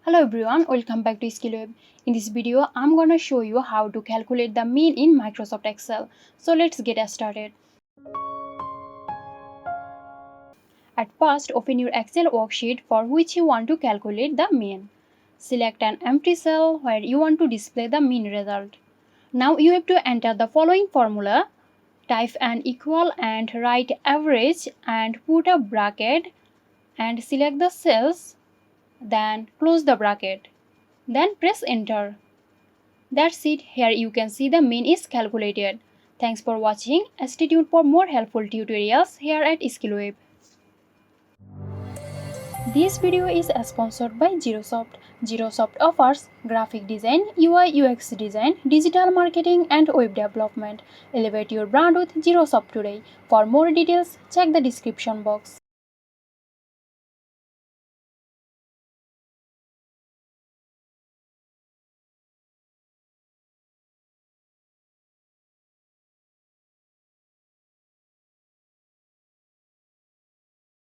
Hello everyone, welcome back to SkillWeb. In this video, I'm gonna show you how to calculate the mean in Microsoft Excel. So let's get started. At first, open your Excel worksheet for which you want to calculate the mean. Select an empty cell where you want to display the mean result. Now you have to enter the following formula. Type an equal and write average and put a bracket and select the cells. Then close the bracket. Then press enter. That's it. Here you can see the mean is calculated. Thanks for watching. Stay tuned for more helpful tutorials here at SkillWeb. This video is sponsored by XiroSoft. XiroSoft offers graphic design, UI UX design, digital marketing and web development. Elevate your brand with XiroSoft today. For more details, check the description box.